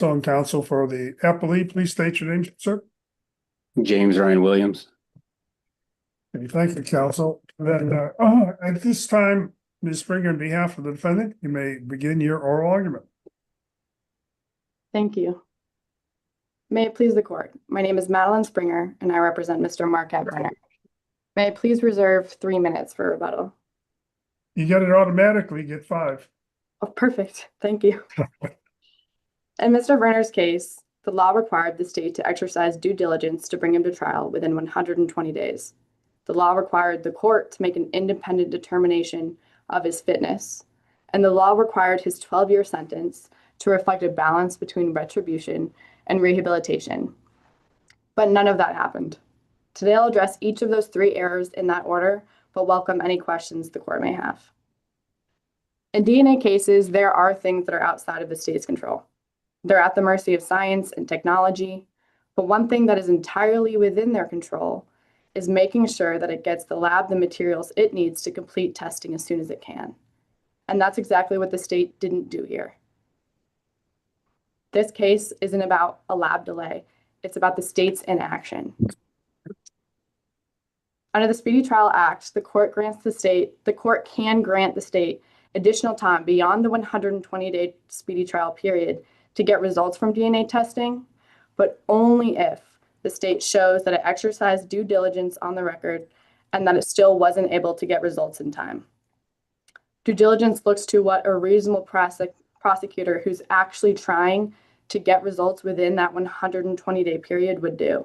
On counsel for the appellee, please state your name, sir. James Ryan Williams. Okay, thank you, counsel. Then, at this time, Ms. Springer, on behalf of the defendant, you may begin your oral argument. Thank you. May it please the court. My name is Madeline Springer, and I represent Mr. Marcquette Verner. May I please reserve 3 minutes for rebuttal? You get it automatically, get 5. Oh, perfect. Thank you. In Mr. Verner's case, the law required the state to exercise due diligence to bring him to trial within 120 days. The law required the court to make an independent determination of his fitness, and the law required his 12-year sentence to reflect a balance between retribution and rehabilitation. But none of that happened. Today I'll address each of those 3 errors in that order, but welcome any questions the court may have. In DNA cases, there are things that are outside of the state's control. They're at the mercy of science and technology, but one thing that is entirely within their control is making sure that it gets the lab the materials it needs to complete testing as soon as it can. And that's exactly what the state didn't do here. This case isn't about a lab delay. It's about the state's inaction. Under the Speedy Trial Act, the court can grant the state additional time beyond the 120-day speedy trial period to get results from DNA testing, but only if the state shows that it exercised due diligence on the record and that it still wasn't able to get results in time. Due diligence looks to what a reasonable prosecutor who's actually trying to get results within that 120-day period would do.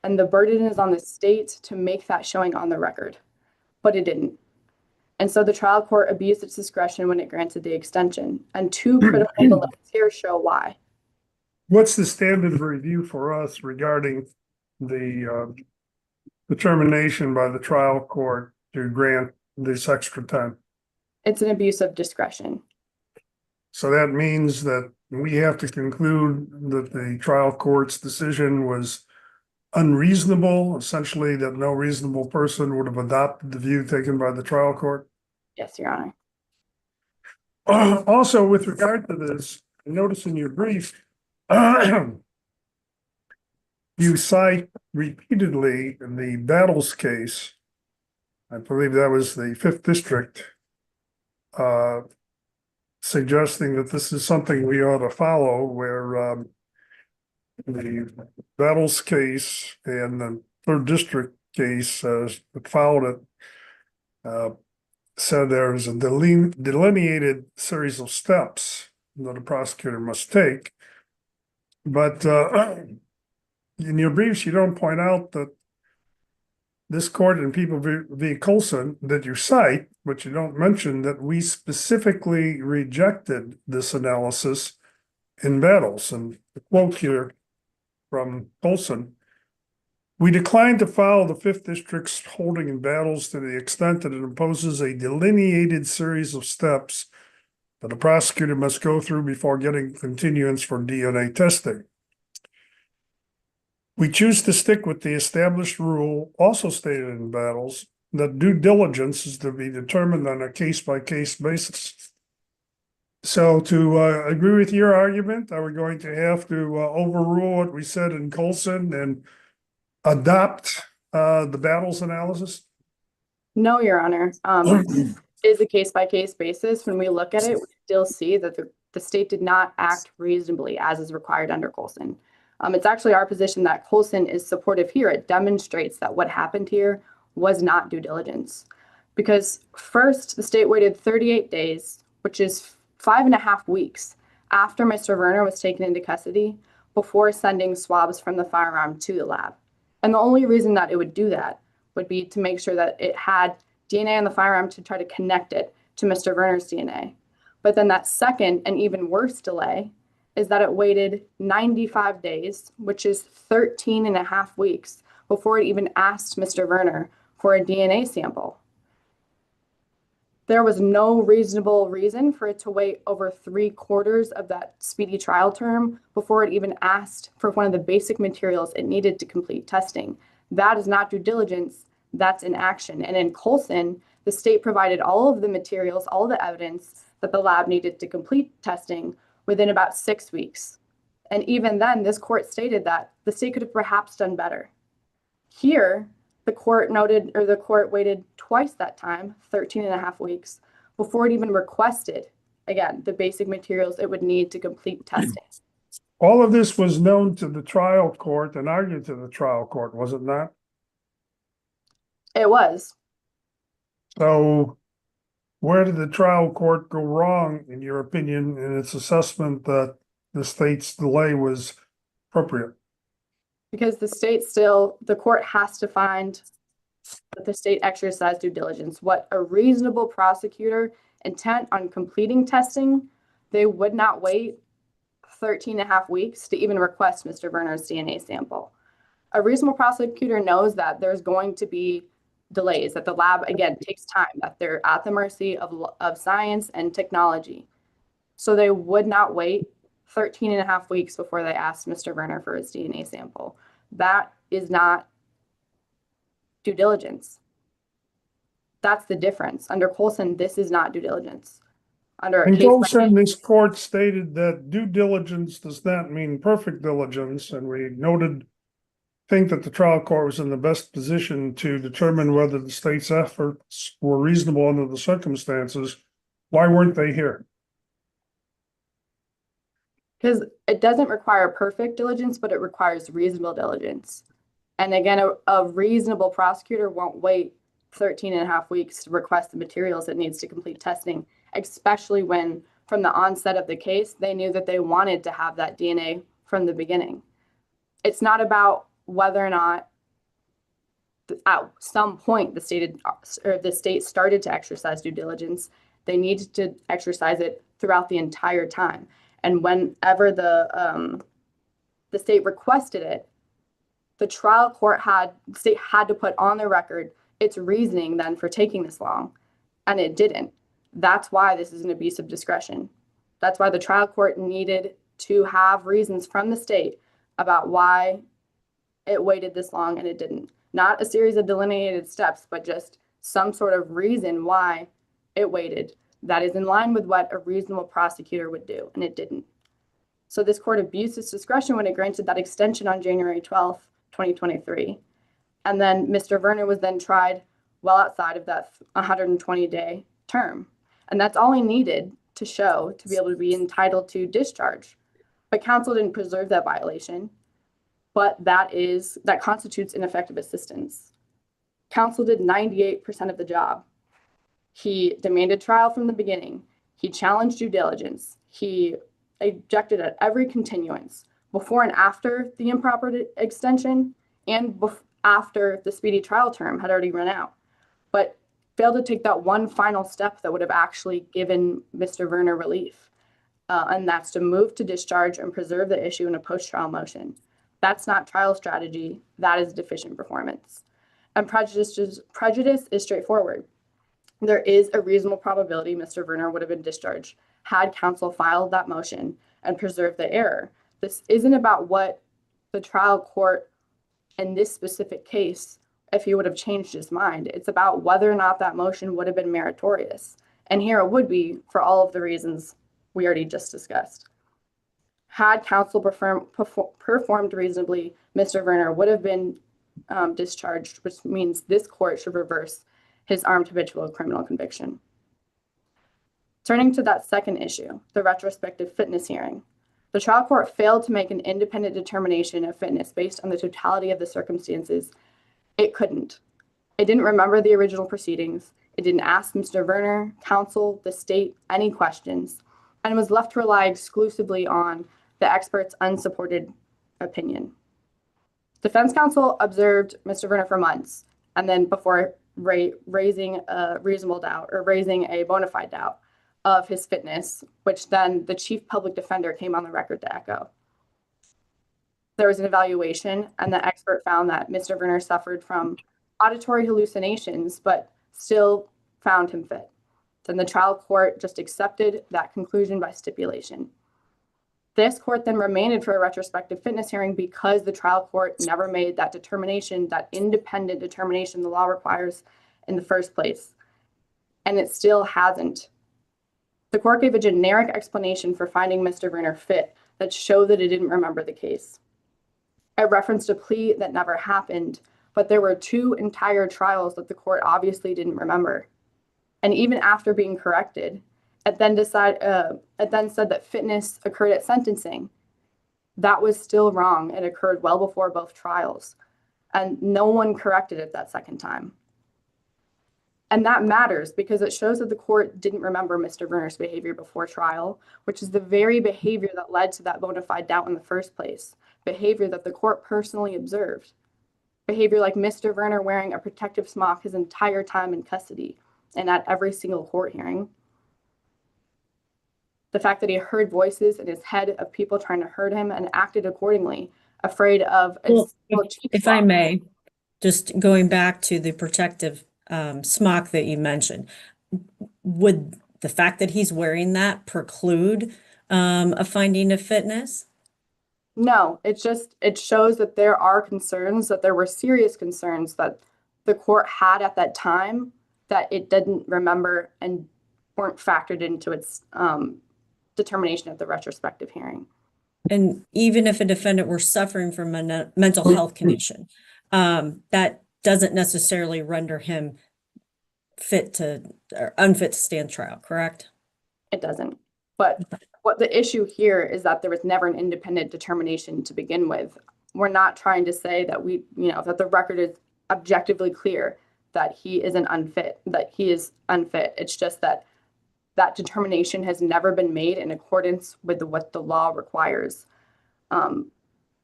And the burden is on the state to make that showing on the record, but it didn't. And so the trial court abused its discretion when it granted the extension, and 2 critical delays here show why. What's the standard of review for us regarding the determination by the trial court to grant this extra time? It's an abuse of discretion. So that means that we have to conclude that the trial court's decision was unreasonable, essentially that no reasonable person would have adopted the view taken by the trial court? Yes, Your Honor. Also, with regard to this, I notice in your brief, you cite repeatedly in the Battles case, I believe that was the 5th District, suggesting that this is something we ought to follow, where the Battles case and the 3rd District case that followed it said there is a delineated series of steps that a prosecutor must take. But in your briefs, you don't point out that this court in People v. Colson that you cite, but you don't mention that we specifically rejected this analysis in Battles. And the quote here from Colson: "We declined to follow the 5th District's holding in Battles to the extent that it imposes a delineated series of steps that a prosecutor must go through before getting continuance for DNA testing. We choose to stick with the established rule, also stated in Battles, that due diligence is to be determined on a case-by-case basis." So to agree with your argument, are we going to have to overrule what we said in Colson and adopt the Battles analysis? No, Your Honor. It is a case-by-case basis. When we look at it, we still see that the state did not act reasonably as is required under Colson. It's actually our position that Colson is supportive here. It demonstrates that what happened here was not due diligence. Because first, the state waited 38 days, which is 5.5 weeks after Mr. Verner was taken into custody, before sending swabs from the firearm to the lab. And the only reason that it would do that would be to make sure that it had DNA on the firearm to try to connect it to Mr. Verner's DNA. But then that second and even worse delay is that it waited 95 days, which is 13.5 weeks, before it even asked Mr. Verner for a DNA sample. There was no reasonable reason for it to wait over 3/4 of that speedy trial term before it even asked for one of the basic materials it needed to complete testing. That is not due diligence, that's inaction. And in Colson, the state provided all of the materials, all the evidence that the lab needed to complete testing within about 6 weeks. And even then, this court stated that the state could have perhaps done better. Here, the court waited twice that time, 13 and a half weeks, before it even requested, again, the basic materials it would need to complete testing. All of this was known to the trial court and argued to the trial court, was it not? It was. So where did the trial court go wrong, in your opinion, in its assessment that the state's delay was appropriate? Because the court has to find that the state exercised due diligence. What a reasonable prosecutor intent on completing testing, they would not wait 13 and a half weeks to even request Mr. Verner's DNA sample. A reasonable prosecutor knows that there's going to be delays, that the lab, again, takes time, that they're at the mercy of science and technology. So they would not wait 13 and a half weeks before they asked Mr. Verner for his DNA sample. That is not due diligence. That's the difference. Under Colson, this is not due diligence. Under a In case like Colson, this court stated that due diligence does not mean perfect diligence, and we think that the trial court was in the best position to determine whether the state's efforts were reasonable under the circumstances. Why weren't they here? because it doesn't require perfect diligence, but it requires reasonable diligence. And again, a reasonable prosecutor won't wait 13 and a half weeks to request the materials it needs to complete testing, especially when from the onset of the case, they knew that they wanted to have that DNA from the beginning. It's not about whether or not at some point the state started to exercise due diligence. They needed to exercise it throughout the entire time. And whenever the state requested it, the state had to put on the record its reasoning then for taking this long, and it didn't. That's why this is an abuse of discretion. That's why the trial court needed to have reasons from the state about why it waited this long and it didn't. Not a series of delineated steps, but just some sort of reason why it waited that is in line with what a reasonable prosecutor would do, and it didn't. So this court abused its discretion when it granted that extension on January 12th, 2023. And then Mr. Verner was then tried well outside of that 120-day term. And that's all he needed to show to be able to be entitled to discharge. But counsel didn't preserve that violation, but that constitutes ineffective assistance. Counsel did 98% of the job. He demanded trial from the beginning. He challenged due diligence. He objected at every continuance before and after the improper extension and after the speedy trial term had already run out, but failed to take that one final step that would have actually given Mr. Verner relief, and that's to move to discharge and preserve the issue in a post-trial motion. That's not trial strategy. That is deficient performance. And prejudice is straightforward. There is a reasonable probability Mr. Verner would have been discharged had counsel filed that motion and preserved the error. This isn't about what the trial court in this specific case, if he would have changed his mind. It's about whether or not that motion would have been meritorious. And here it would be for all of the reasons we already just discussed. Had counsel performed reasonably, Mr. Verner would have been discharged, which means this court should reverse his armed habitual criminal conviction. Turning to that second issue, the retrospective fitness hearing. The trial court failed to make an independent determination of fitness based on the totality of the circumstances. It couldn't. It didn't remember the original proceedings. It didn't ask Mr. Verner, counsel, the state, any questions, and was left to rely exclusively on the expert's unsupported opinion. Defense counsel observed Mr. Verner for months, and then before raising a reasonable doubt or raising a bona fide doubt of his fitness, which then the chief public defender came on the record to echo. There was an evaluation, and the expert found that Mr. Verner suffered from auditory hallucinations, but still found him fit. Then the trial court just accepted that conclusion by stipulation. This court then remanded for a retrospective fitness hearing because the trial court never made that determination, that independent determination the law requires in the first place. And it still hasn't. The court gave a generic explanation for finding Mr. Verner fit that show that he didn't remember the case. I referenced a plea that never happened, but there were 2 entire trials that the court obviously didn't remember. And even after being corrected, it then said that fitness occurred at sentencing. That was still wrong. It occurred well before both trials, and no one corrected it that second time. And that matters because it shows that the court didn't remember Mr. Verner's behavior before trial, which is the very behavior that led to that bona fide doubt in the first place, behavior that the court personally observed. Behavior like Mr. Verner wearing a protective smock his entire time in custody and at every single court hearing. The fact that he heard voices in his head of people trying to hurt him and acted accordingly, afraid of if I may, just going back to the protective smock that you mentioned, would the fact that he's wearing that preclude a finding of fitness? No, it shows that there are concerns, that there were serious concerns that the court had at that time that it didn't remember and weren't factored into its determination at the retrospective hearing. And even if a defendant were suffering from a mental health condition, that doesn't necessarily render him fit to or unfit to stand trial, correct? It doesn't. But what the issue here is that there was never an independent determination to begin with. We're not trying to say that that the record is objectively clear that he isn't unfit, that he is unfit. It's just that that determination has never been made in accordance with what the law requires. Well,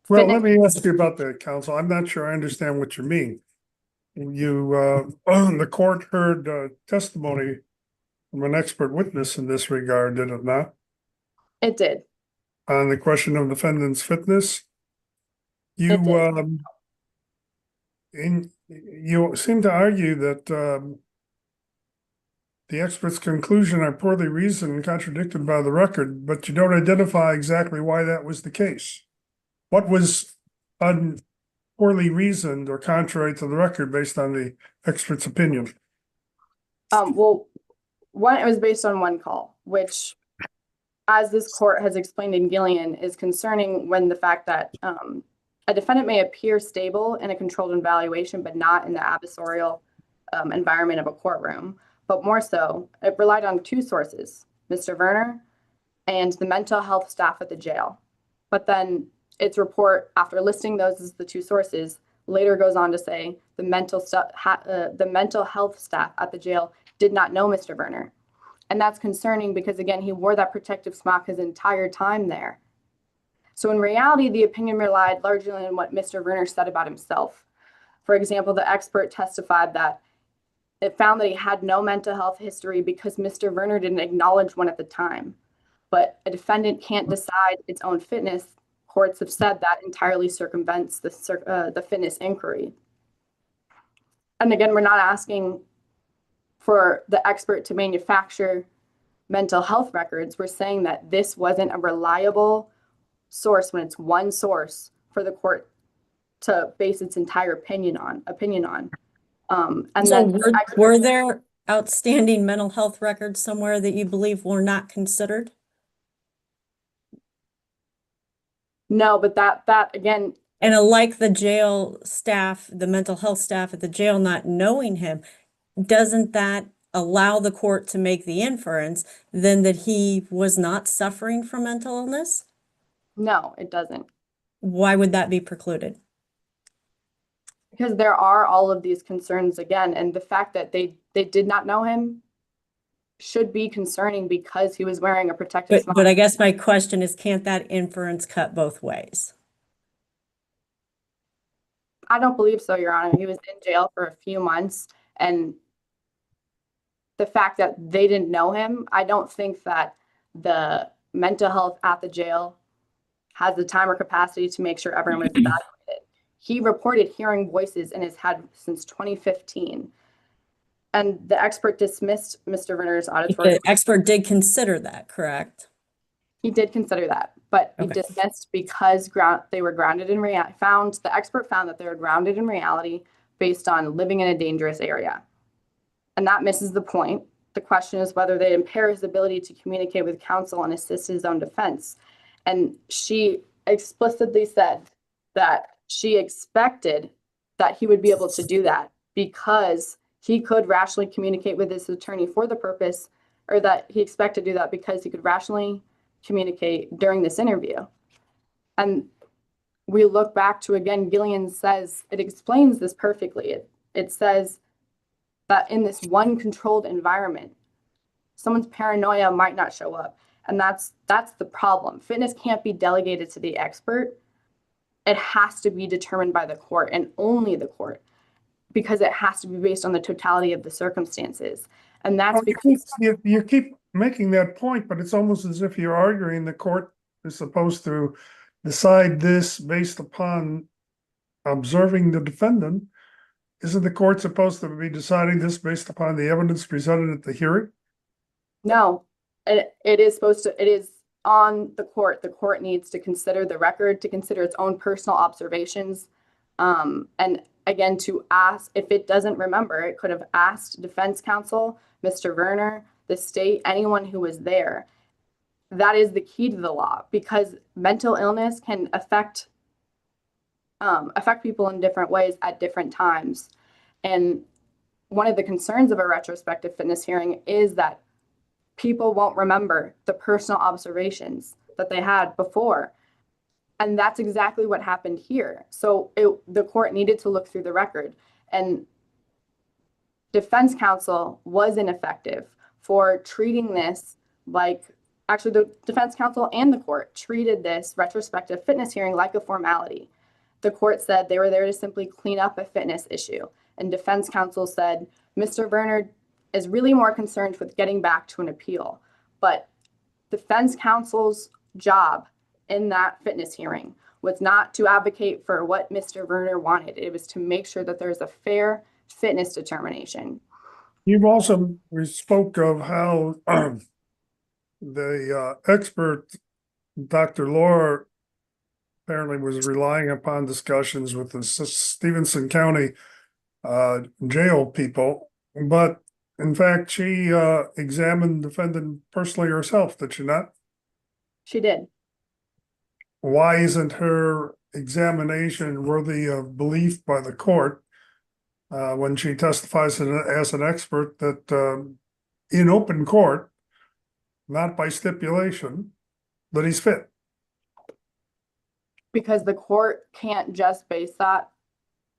let me ask you about that, counsel. I'm not sure I understand what you mean. The court heard testimony from an expert witness in this regard, did it not? It did. On the question of defendant's fitness? You seem to argue that the expert's conclusion are poorly reasoned and contradicted by the record, but you don't identify exactly why that was the case. What was poorly reasoned or contrary to the record based on the expert's opinion? Well, it was based on one call, which, as this court has explained in Gillian, is concerning when the fact that a defendant may appear stable in a controlled evaluation, but not in the adversarial environment of a courtroom. But more so, it relied on 2 sources, Mr. Verner and the mental health staff at the jail. But then its report, after listing those as the 2 sources, later goes on to say the mental health staff at the jail did not know Mr. Verner. And that's concerning because, again, he wore that protective smock his entire time there. So in reality, the opinion relied largely on what Mr. Verner said about himself. For example, the expert testified that it found that he had no mental health history because Mr. Verner didn't acknowledge one at the time. But a defendant can't decide its own fitness. Courts have said that entirely circumvents the fitness inquiry. And again, we're not asking for the expert to manufacture mental health records. We're saying that this wasn't a reliable source when it's one source for the court to base its entire opinion on. And so then were there outstanding mental health records somewhere that you believe were not considered? No, but that again. And like the jail staff, the mental health staff at the jail not knowing him, doesn't that allow the court to make the inference then that he was not suffering from mental illness? No, it doesn't. Why would that be precluded? Because there are all of these concerns again, and the fact that they did not know him should be concerning because he was wearing a protective smock. But I guess my question is, can't that inference cut both ways? I don't believe so, Your Honor. He was in jail for a few months, and the fact that they didn't know him, I don't think that the mental health at the jail has the time or capacity to make sure everyone was evaluated. He reported hearing voices in his head since 2015. And the expert dismissed Mr. Verner's auditory. The expert did consider that, correct? He did consider that, but he dismissed because they were grounded in reality. The expert found that they were grounded in reality based on living in a dangerous area. And that misses the point. The question is whether they impair his ability to communicate with counsel and assist his own defense. And she explicitly said that she expected that he would be able to do that because he could rationally communicate with his attorney for the purpose, or that he expected to do that because he could rationally communicate during this interview. And we look back to, again, Gillian says, it explains this perfectly. It says that in this one controlled environment, someone's paranoia might not show up. And that's the problem. Fitness can't be delegated to the expert. It has to be determined by the court, and only the court, because it has to be based on the totality of the circumstances. And that's because You keep making that point, but it's almost as if you're arguing the court is supposed to decide this based upon observing the defendant. Isn't the court supposed to be deciding this based upon the evidence presented at the hearing? no, it is on the court. The court needs to consider the record, to consider its own personal observations. And again, to ask, if it doesn't remember, it could have asked defense counsel, Mr. Verner, the state, anyone who was there. That is the key to the law, because mental illness can affect people in different ways at different times. And one of the concerns of a retrospective fitness hearing is that people won't remember the personal observations that they had before. And that's exactly what happened here. So the court needed to look through the record, and defense counsel was ineffective for treating this like, actually the defense counsel and the court treated this retrospective fitness hearing like a formality. The court said they were there to simply clean up a fitness issue. And defense counsel said, Mr. Verner is really more concerned with getting back to an appeal. But defense counsel's job in that fitness hearing was not to advocate for what Mr. Verner wanted. It was to make sure that there's a fair fitness determination. You've also spoke of how the expert, Dr. Laura, apparently was relying upon discussions with the Stevenson County jail people, but in fact, she examined the defendant personally herself, did she not? She did. Why isn't her examination worthy of belief by the court when she testifies as an expert that in open court, not by stipulation, that he's fit? Because the court can't just base that.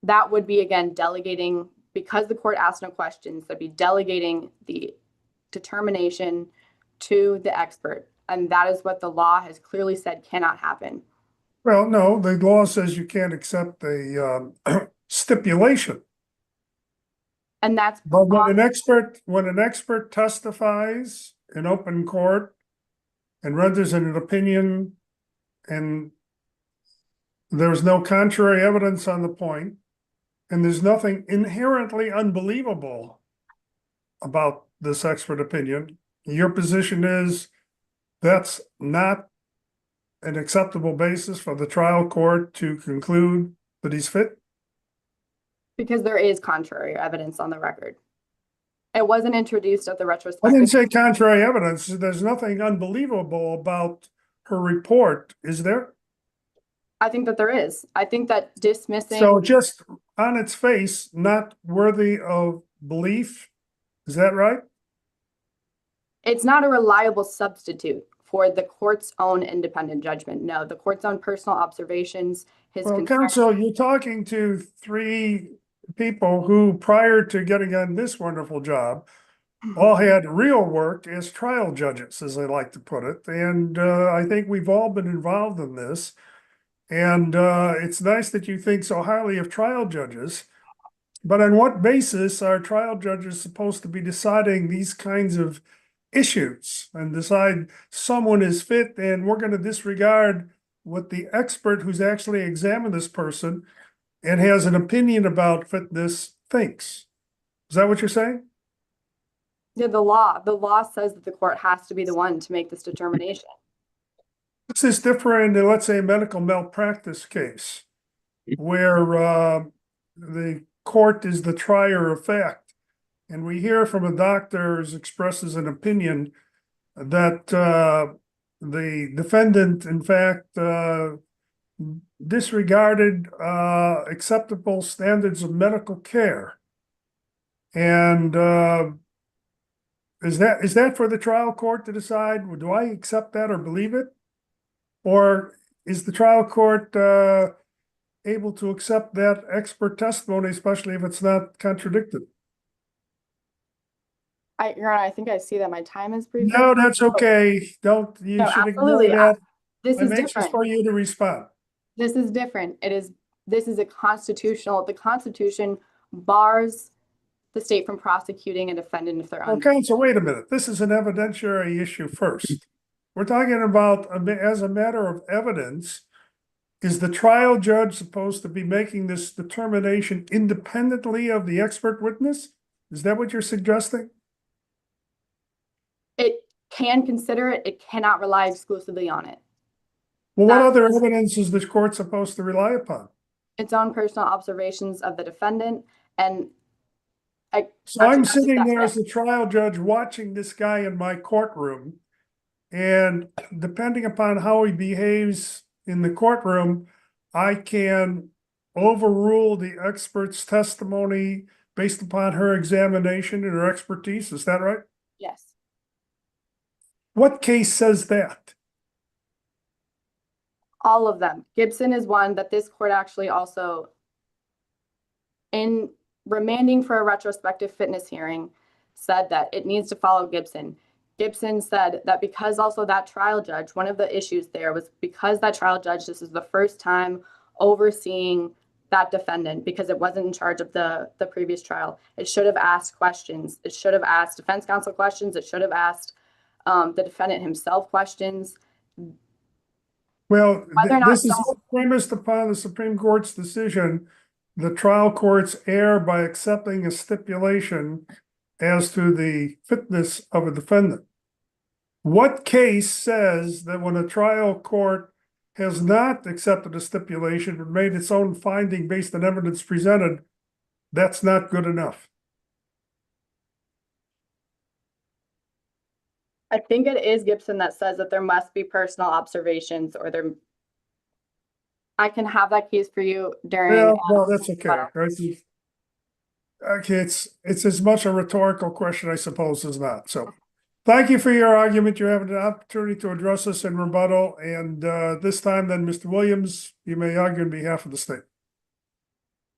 That would be, again, delegating, because the court asked no questions, that'd be delegating the determination to the expert. And that is what the law has clearly said cannot happen. Well, no, the law says you can't accept a stipulation. And that's But when an expert testifies in open court and renders an opinion, and there's no contrary evidence on the point, and there's nothing inherently unbelievable about this expert opinion, your position is that's not an acceptable basis for the trial court to conclude that he's fit? because there is contrary evidence on the record. It wasn't introduced at the I retrospective. didn't say contrary evidence. There's nothing unbelievable about her report, is there? I think that there is. I think that dismissing. So just on its face, not worthy of belief. Is that right? It's not a reliable substitute for the court's own independent judgment. No, the court's own personal observations, his Well, concern. counsel, you're talking to three people who, prior to getting on this wonderful job, all had real work as trial judges, as they like to put it. And I think we've all been involved in this. And it's nice that you think so highly of trial judges. But on what basis are trial judges supposed to be deciding these kinds of issues and decide someone is fit and we're going to disregard what the expert who's actually examined this person and has an opinion about fitness thinks? Is that what you're saying? Yeah, the law says that the court has to be the one to make this determination. What's this different in, let's say, a medical malpractice case where the court is the trier of fact, and we hear from a doctor who expresses an opinion that the defendant, in fact, disregarded acceptable standards of medical care. And is that for the trial court to decide? Do I accept that or believe it? Or is the trial court able to accept that expert testimony, especially if it's not contradicted? Your Honor, I think I see that my time is briefly. No, that's okay. You No, should ignore absolutely. that. This I'm is anxious different. for you to respond. This is different. This is a constitutional, the Constitution bars the state from prosecuting a defendant if they're Okay, so wait a minute. This is an evidentiary issue first. We're talking about, as a matter of evidence, is the trial judge supposed to be making this determination independently of the expert witness? Is that what you're suggesting? It can consider it. It cannot rely exclusively on it. Well, what other That's- evidence is this court supposed to rely upon? Its own personal observations of the defendant, and So I'm Actually, sitting that's there it. as the trial judge watching this guy in my courtroom. And depending upon how he behaves in the courtroom, I can overrule the expert's testimony based upon her examination and her expertise. Is that right? yes. What case says that? All of them. Gibson is one that this court actually also, in remanding for a retrospective fitness hearing, said that it needs to follow Gibson. Gibson said that because also that trial judge, one of the issues there was because that trial judge, this is the first time overseeing that defendant because it wasn't in charge of the previous trial. It should have asked questions. It should have asked defense counsel questions. It should have asked the defendant himself questions. Well, Whether or not this is some- all premised upon the Supreme Court's decision. The trial courts err by accepting a stipulation as to the fitness of a defendant. What case says that when a trial court has not accepted a stipulation but made its own finding based on evidence presented, that's not good enough? I think it is Gibson that says that there must be personal observations or there. I can have that case for you during. Well, no, that's okay. rebuttal. Right? Okay, it's as much a rhetorical question, I suppose, as not. So thank you for your argument. You have an opportunity to address us in rebuttal. And this time then, Mr. Williams, you may argue on behalf of the state.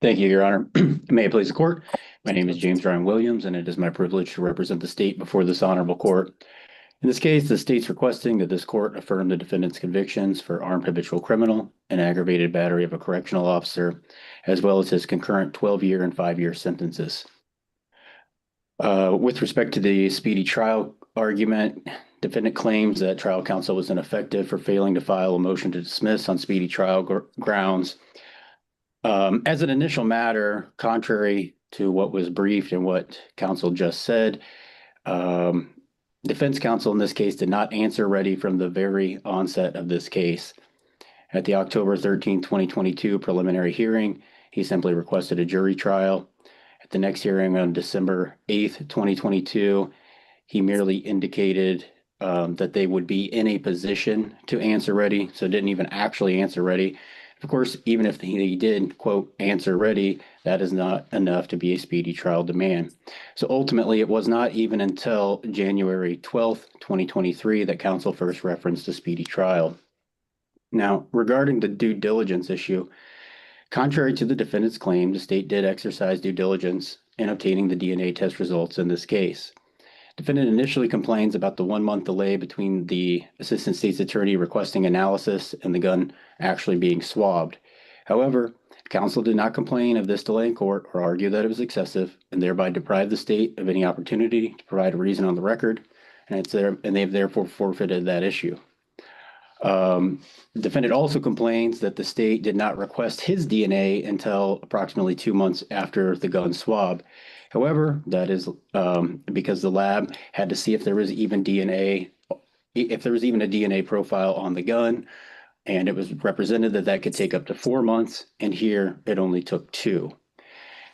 Thank you, Your Honor. May it please the court. My name is James Ryan Williams, and it is my privilege to represent the state before this honorable court. In this case, the state's requesting that this court affirm the defendant's convictions for armed habitual criminal and aggravated battery of a correctional officer, as well as his concurrent 12-year and 5-year sentences. With respect to the speedy trial argument, defendant claims that trial counsel was ineffective for failing to file a motion to dismiss on speedy trial grounds. As an initial matter, contrary to what was briefed and what counsel just said, defense counsel in this case did not answer ready from the very onset of this case. At the October 13, 2022 preliminary hearing, he simply requested a jury trial. At the next hearing on December 8th, 2022, he merely indicated that they would be in a position to answer ready, so didn't even actually answer ready. Of course, even if he did, quote, answer ready, that is not enough to be a speedy trial demand. So ultimately, it was not even until January 12th, 2023 that counsel first referenced a speedy trial. Now, regarding the due diligence issue, contrary to the defendant's claim, the state did exercise due diligence in obtaining the DNA test results in this case. Defendant initially complains about the 1-month delay between the assistant state's attorney requesting analysis and the gun actually being swabbed. However, counsel did not complain of this delay in court or argue that it was excessive and thereby deprive the state of any opportunity to provide a reason on the record, and they've therefore forfeited that issue. Defendant also complains that the state did not request his DNA until approximately 2 months after the gun swab. However, that is because the lab had to see if there was even DNA, if there was even a DNA profile on the gun, and it was represented that that could take up to 4 months, and here it only took 2.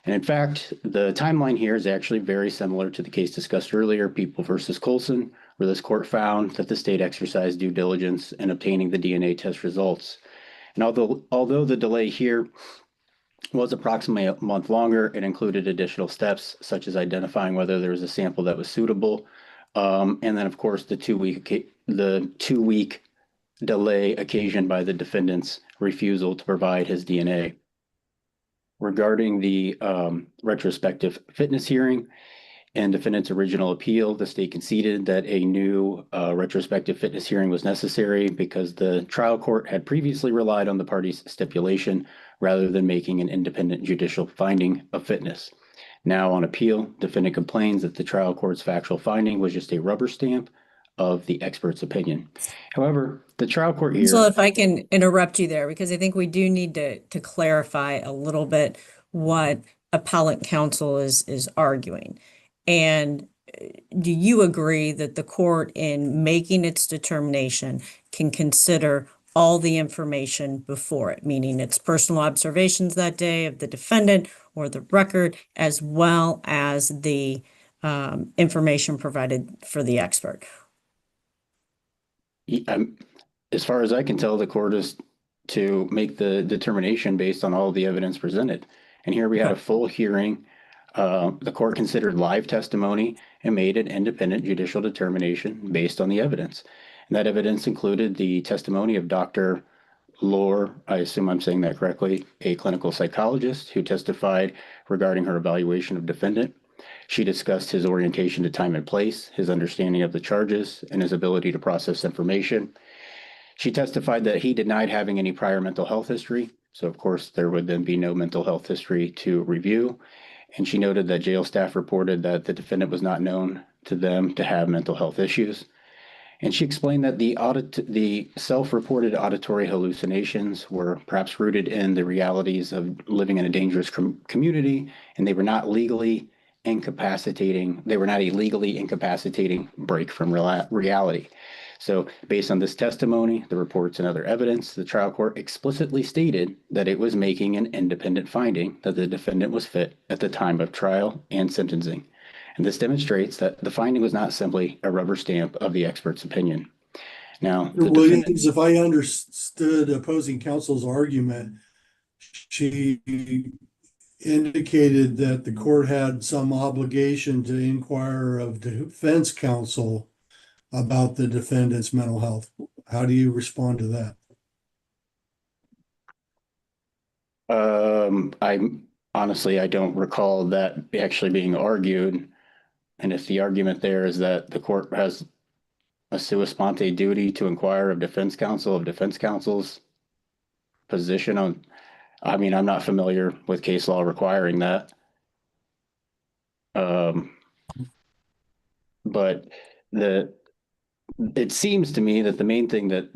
And in fact, the timeline here is actually very similar to the case discussed earlier, People versus Colson, where this court found that the state exercised due diligence in obtaining the DNA test results. And although the delay here was approximately a month longer, it included additional steps such as identifying whether there was a sample that was suitable. And then, of course, the 2 week delay occasioned by the defendant's refusal to provide his DNA. Regarding the retrospective fitness hearing and defendant's original appeal, the state conceded that a new retrospective fitness hearing was necessary because the trial court had previously relied on the parties' stipulation rather than making an independent judicial finding of fitness. Now on appeal, defendant complains that the trial court's factual finding was just a rubber stamp of the expert's opinion. However, the trial court here. So if I can interrupt you there, because I think we do need to clarify a little bit what appellate counsel is arguing. And do you agree that the court, in making its determination, can consider all the information before it, meaning its personal observations that day of the defendant or the record, as well as the information provided for the expert? As far as I can tell, the court is to make the determination based on all the evidence presented. And here we had a full hearing. The court considered live testimony and made an independent judicial determination based on the evidence. And that evidence included the testimony of Dr. Lohr, I assume I'm saying that correctly, a clinical psychologist who testified regarding her evaluation of defendant. She discussed his orientation to time and place, his understanding of the charges, and his ability to process information. She testified that he denied having any prior mental health history. So of course there would then be no mental health history to review. And she noted that jail staff reported that the defendant was not known to them to have mental health issues. And she explained that the self-reported auditory hallucinations were perhaps rooted in the realities of living in a dangerous community, and they were not a legally incapacitating break from reality. So based on this testimony, the reports and other evidence, the trial court explicitly stated that it was making an independent finding that the defendant was fit at the time of trial and sentencing. And this demonstrates that the finding was not simply a rubber stamp of the expert's opinion. Now, Williams, if I understood opposing counsel's argument, she indicated that the court had some obligation to inquire of defense counsel about the defendant's mental health. How do you respond to that? I don't recall that actually being argued. And if the argument there is that the court has a sua sponte duty to inquire of defense counsel's position on, I'm not familiar with case law requiring that. But it seems to me that the main thing that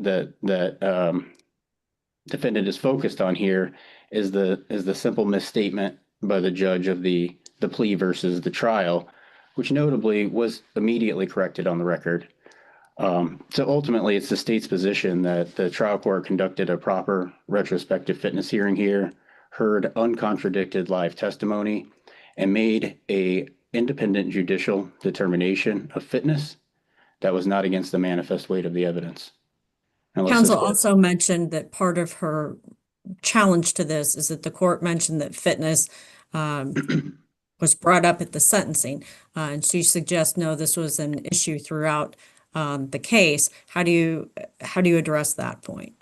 defendant is focused on here is the simple misstatement by the judge of the plea versus the trial, which notably was immediately corrected on the record. So ultimately, it's the state's position that the trial court conducted a proper retrospective fitness hearing here, heard uncontradicted live testimony, and made a independent judicial determination of fitness that was not against the manifest weight of the evidence. Counsel also mentioned that part of her challenge to this is that the court mentioned that fitness was brought up at the sentencing, and she suggests no, this was an issue throughout the case. How do you address that point?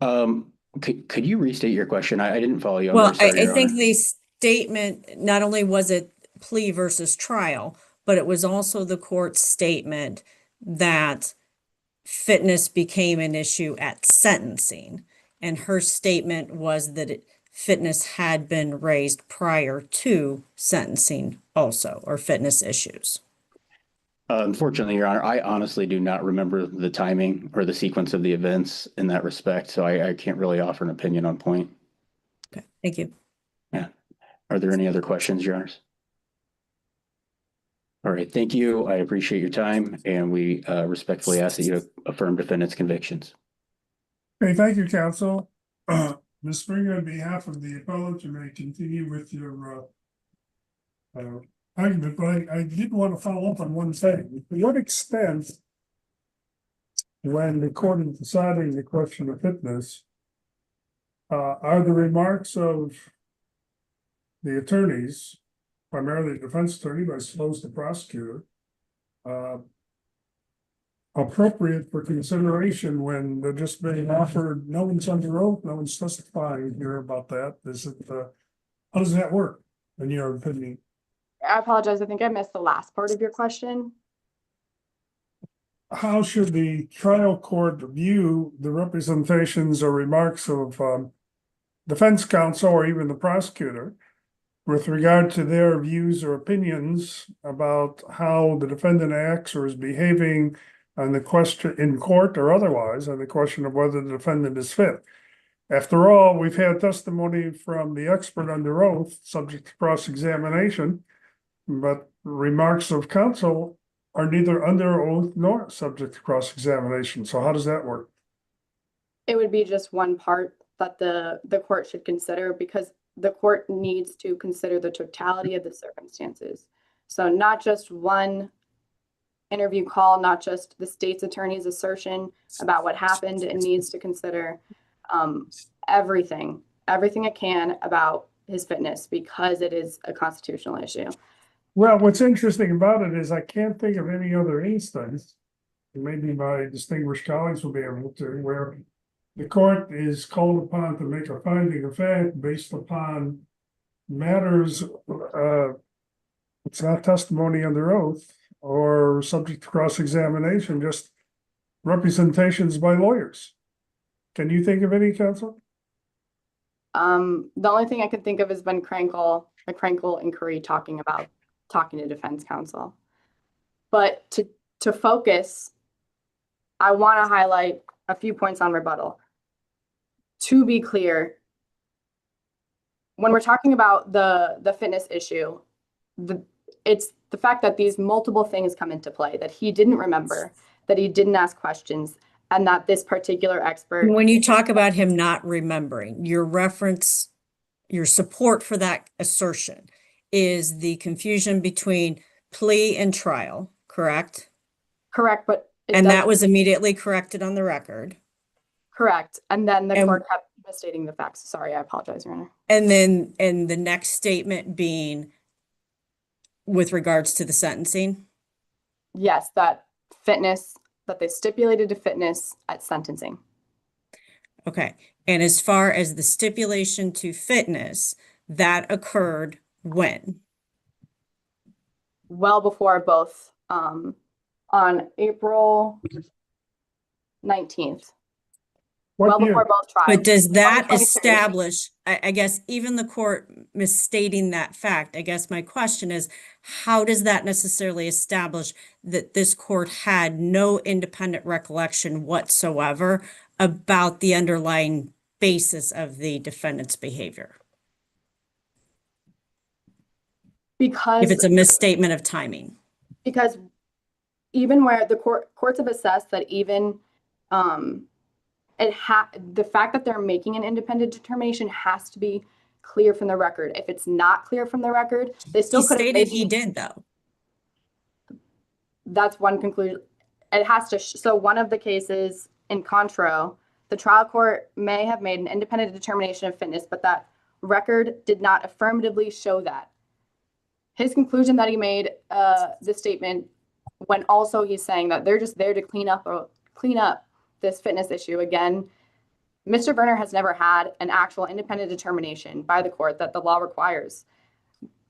Could you restate your question? I didn't follow you. Well, I think the statement, not only was it plea versus trial, but it was also the court's statement that fitness became an issue at sentencing. And her statement was that fitness had been raised prior to sentencing also, or fitness issues. Unfortunately, Your Honor, I honestly do not remember the timing or the sequence of the events in that respect, so I can't really offer an opinion on point. Okay, thank you. Yeah. Are there any other questions, Your Honors? All right, thank you. I appreciate your time, and we respectfully ask that you affirm defendant's convictions. Okay, thank you, counsel. Ms. Springer, on behalf of the appellant, you may continue with your argument, but I did want to follow up on one thing. To what extent, when the court is deciding the question of fitness, are the remarks of the attorneys, primarily the defense attorney, but I suppose the prosecutor, appropriate for consideration when they're just being offered, no one's under oath, no one's testifying here about that? Is it, how does that work, in your opinion? I apologize. I think I missed the last part of your question. How should the trial court view the representations or remarks of defense counsel or even the prosecutor with regard to their views or opinions about how the defendant acts or is behaving on the question in court or otherwise on the question of whether the defendant is fit? After all, we've had testimony from the expert under oath, subject to cross-examination, but remarks of counsel are neither under oath nor subject to cross-examination. So how does that work? It would be just one part that the court should consider, because the court needs to consider the totality of the circumstances. So not just one interview call, not just the state's attorney's assertion about what happened. It needs to consider everything it can about his fitness, because it is a constitutional issue. Well, what's interesting about it is I can't think of any other instance, and maybe my distinguished colleagues will be able to, where the court is called upon to make a finding of fact based upon matters, it's not testimony under oath or subject to cross-examination, just representations by lawyers. Can you think of any, counsel? The only thing I can think of is Ben Krankle, the Krankle inquiry, talking to defense counsel. But to focus, I want to highlight a few points on rebuttal. To be clear, when we're talking about the fitness issue, it's the fact that these multiple things come into play, that he didn't remember, that he didn't ask questions, and that this particular expert. When you talk about him not remembering, your support for that assertion is the confusion between plea and trial, correct? Correct, but and that was immediately corrected on the record. Correct, and then the court kept misstating the facts. Sorry, I apologize, Verner. And the next statement being with regards to the sentencing? Yes, that they stipulated to fitness at sentencing. Okay, and as far as the stipulation to fitness, that occurred when? Well before both, on April 19th. Well before both trials. But does that establish, I guess, even the court misstating that fact, I guess my question is, how does that necessarily establish that this court had no independent recollection whatsoever about the underlying basis of the defendant's behavior? Because if it's a misstatement of timing. Because even where the courts have assessed that even the fact that they're making an independent determination has to be clear from the record. If it's not clear from the record, they still could have stated he did, though. That's one conclusion. It has to. So one of the cases in Contro, the trial court may have made an independent determination of fitness, but that record did not affirmatively show that. His conclusion that he made this statement when also he's saying that they're just there to clean up this fitness issue. Again, Mr. Verner has never had an actual independent determination by the court that the law requires.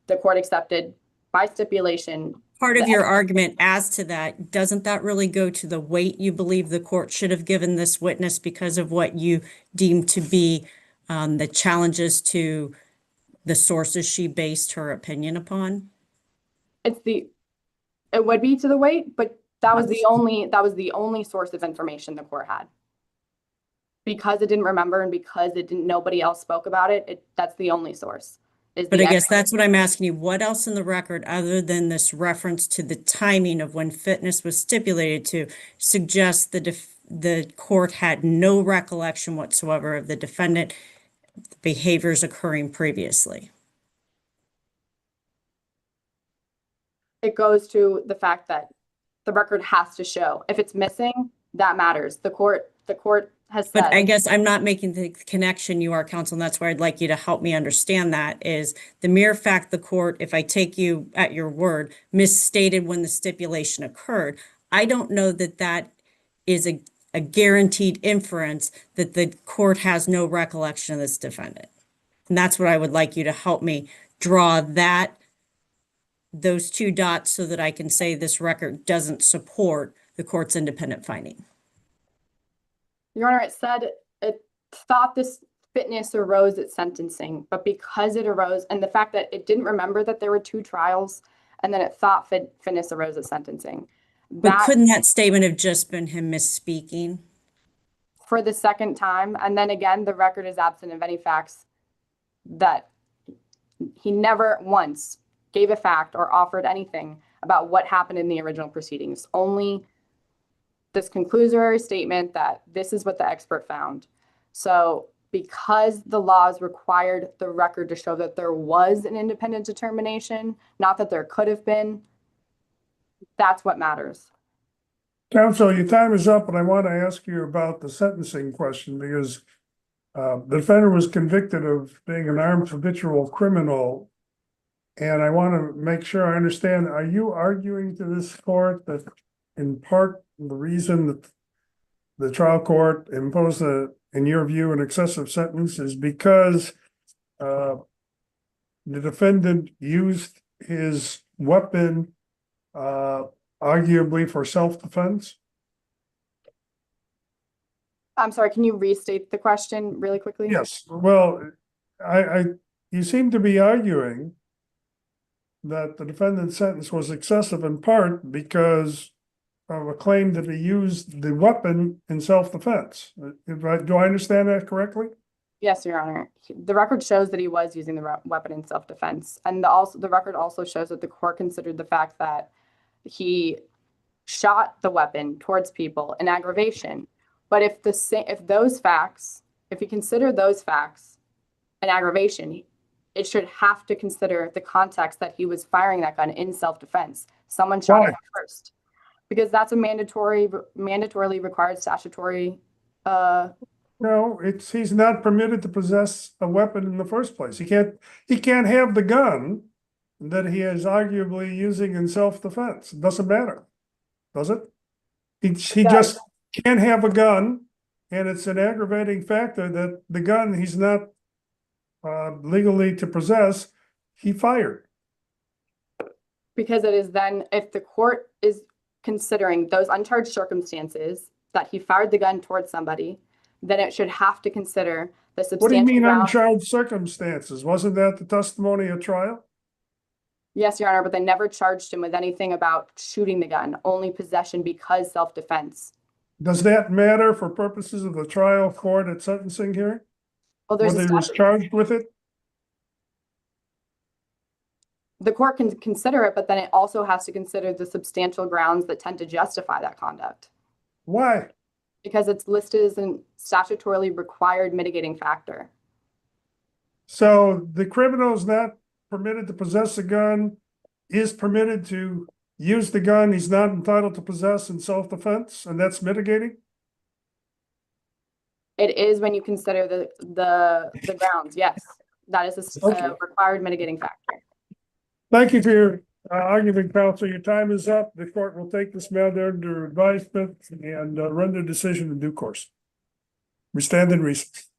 The court accepted by stipulation. Part of your argument as to that, doesn't that really go to the weight you believe the court should have given this witness because of what you deem to be the challenges to the sources she based her opinion upon? It would be to the weight, but that was the only source of information the court had. Because it didn't remember and because nobody else spoke about it, that's the only source. But I guess that's what I'm asking you. What else in the record, other than this reference to the timing of when fitness was stipulated to, suggests the court had no recollection whatsoever of the defendant behaviors occurring previously? it goes to the fact that the record has to show. If it's missing, that matters. The court has But said. I guess I'm not making the connection, you are, counsel, and that's where I'd like you to help me understand that is the mere fact the court, if I take you at your word, misstated when the stipulation occurred. I don't know that that is a guaranteed inference that the court has no recollection of this defendant. And that's what I would like you to help me draw those two dots so that I can say this record doesn't support the court's independent finding. Your Honor, it said it thought this fitness arose at sentencing, but because it arose, and the fact that it didn't remember that there were 2 trials, and then it thought fitness arose at sentencing. But couldn't that statement have just been him misspeaking? For the second time, and then again, the record is absent of any facts that he never once gave a fact or offered anything about what happened in the original proceedings. Only this conclusory statement that this is what the expert found. So because the laws required the record to show that there was an independent determination, not that there could have been, that's what matters. Counsel, your time is up, and I want to ask you about the sentencing question because the defendant was convicted of being an armed habitual criminal. And I want to make sure I understand, are you arguing to this court that in part the reason that the trial court imposed in your view, an excessive sentence is because the defendant used his weapon arguably for self-defense? I'm sorry, can you restate the question really quickly? Yes, well, you seem to be arguing that the defendant's sentence was excessive in part because of a claim that he used the weapon in self-defense. Do I understand that correctly? Yes, Your Honor. The record shows that he was using the weapon in self-defense. And the record also shows that the court considered the fact that he shot the weapon towards people in aggravation. But if you consider those facts an aggravation, it should have to consider the context that he was firing that gun in self-defense. Someone shot him first. Because that's a mandatorily required statutory. No, he's not permitted to possess a weapon in the first place. He can't have the gun that he is arguably using in self-defense. It doesn't matter, does it? He just can't have a gun, and it's an aggravating factor that the gun he's not legally to possess, he fired. Because it is then, if the court is considering those uncharged circumstances that he fired the gun towards somebody, then it should have to consider the substantial. What do you mean grounds. uncharged circumstances? Wasn't that the testimony at trial? Yes, Your Honor, but they never charged him with anything about shooting the gun, only possession because self-defense. Does that matter for purposes of the trial court at sentencing hearing? Well, there's Whether he was charged with it? The court can consider it, but then it also has to consider the substantial grounds that tend to justify that conduct. Why? Because it's listed as a statutorily required mitigating factor. So the criminal is not permitted to possess a gun, is permitted to use the gun he's not entitled to possess in self-defense, and that's mitigating? It is when you consider the grounds, yes. That is a required mitigating factor. Thank you for your argument, counsel. Your time is up. The court will take this matter under advisement and render decision in due course. We stand in recess.